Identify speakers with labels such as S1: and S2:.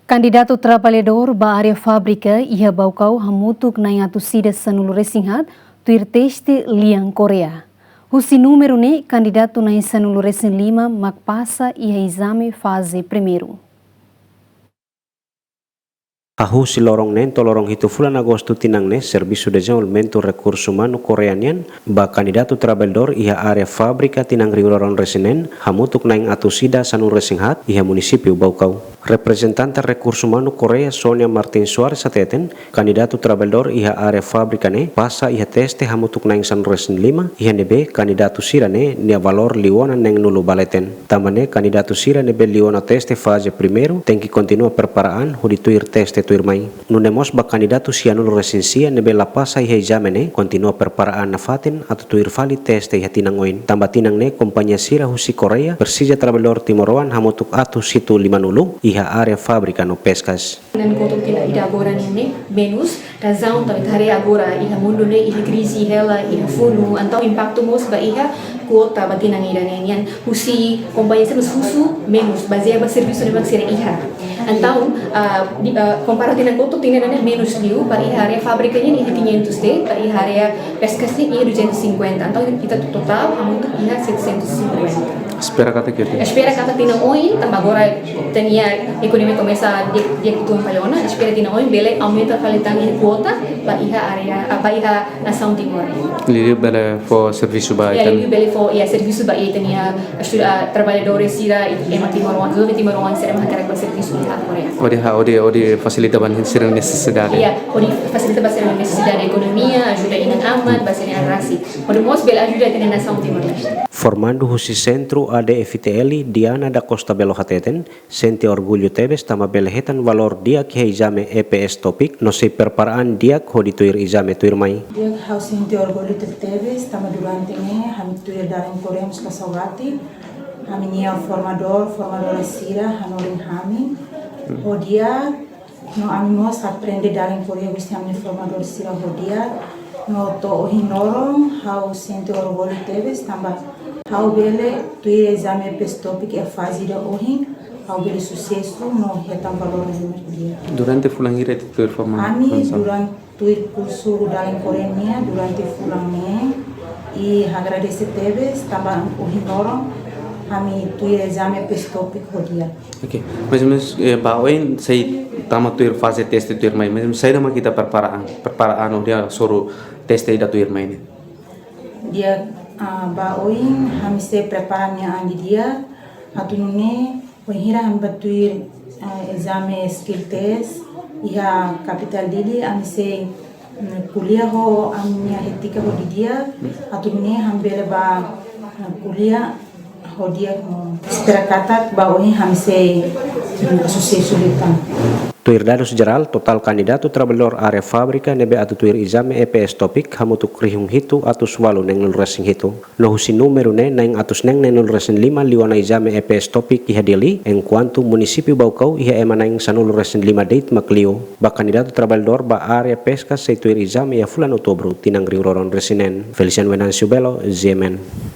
S1: Candidato trabalhador ba área fábrica ia baukau hamutuk na yatu sida sanulu resinghat tuir teste liang Korea. Husi número ne candidato na sanulu resin lima mak passa ia exame fase primeiro.
S2: Ahu si lorong nen to lorong hitu fulan Agosto tinang ne Serviço de Desenvolvimento Recurso Humano Koreanian ba candidato trabalhador iha area fábrica tinang riuroron resinen hamutuk naing atusida sanu resinghat iha munisipio Baukau. Representante Recurso Humano Korea Sonia Martin Suarez ateten candidato trabalhador iha area fábrica ne passa iha teste hamutuk naing sanu resin lima iha nebe candidato sira ne nia valor liona neng nulu baleten. Tamane candidato sira nebe liona teste fase primeiro tem que continua preparaan hudituir teste tuirmai. Nunemos ba candidato sianul resensia nebe la pasa iha examene continua preparaan na fatin atau tuir vali teste iha tinangoin. Tamba tinang ne kompanya sira husi Korea Persija trabalhador Timoroan hamutuk atu situ 50 iha area fábrica no pescas.
S3: Dan koto tina ida agora nene menos razão também tare agora iha mundo ne iha crise ela iha funu antau impacto mos ba iha kuota batinang ida nenian husi kompanya sira susu menos baseia ba serviço ne maksira iha antau comparado dengan koto tina nene menos liu para iha area fábrica nya iha 500 de para iha area pescas nya iha 250 antau kita total hamutuk iha 750.
S4: Espera kata kita.
S3: Espera kata tina oin, tambah agora tenia economia começa dia kutuan palona, espera tina oin bele aumenta qualidade de quota para iha area, para iha nação Timor.
S4: Lili bele for serviço ba
S3: Ya, lili bele for ya serviço ba tenia trabalhadores sira ema Timor-wan, do Timor-wan sira mahakarek ba serviço iha Korea.
S4: Odi facilita ban sira necessidade.
S3: Ya, odi facilita ba sira necessidade economia, ajuda inan aman, ba sira rasi. Odi mos bele ajuda tenia nação Timor-Leste.
S2: Formando husi centro ADFTL Diana da Costa Belo hateten sente orgulho tebes tama belehetan valor dia ki exame EPS topik no se preparaan dia ko dituir exame tuir mai.
S5: Dia hau sente orgulho tebes tama durante ne ham tuir dalam Korea muska sawati hami nia formador sira hanorin hami hodia no amimos aprende dalam Korea gusti hami formador sira hodia no to hinorong hau sente orgulho tebes tamba hau bele tuir exame EPS topik e fase da ohin hau bele sucesso no retam valor dia.
S4: Durante fulang hira tuir forma.
S5: Ami durante tuir curso dalam Korea durante fulang ne e agradece tebes tambah uhinorong kami tuir exame EPS topik hodia.
S4: Oke, mas bawain saya tama tuir fase teste tuir mai, mas saya nama kita perparaan dia suruh teste ida tuir mai ni.
S5: Dia bawain kami se preparannya andi dia hatunune wahira ham batuir exame skill test iha capital dili kami se kuliah ho amnya etika ho dia hatunune ham bele ba kuliah ho dia espera kata bawain kami se sucesso litan.
S2: Tuir dados geral total candidato trabalhador area fábrica nebe atu tuir exame EPS topik hamutuk rihung hitu atus walu neng nul resing hitu. No husi número ne neng atus neng nul resing lima liwana exame EPS topik iha dili enquanto município Baukau iha ema neng sanul resing lima date maklio. Ba candidato trabalhador ba area pesca se tuir exame ia fulan outubro tinang riuroron resinen. Feliciano Venancio Belo, ZMN.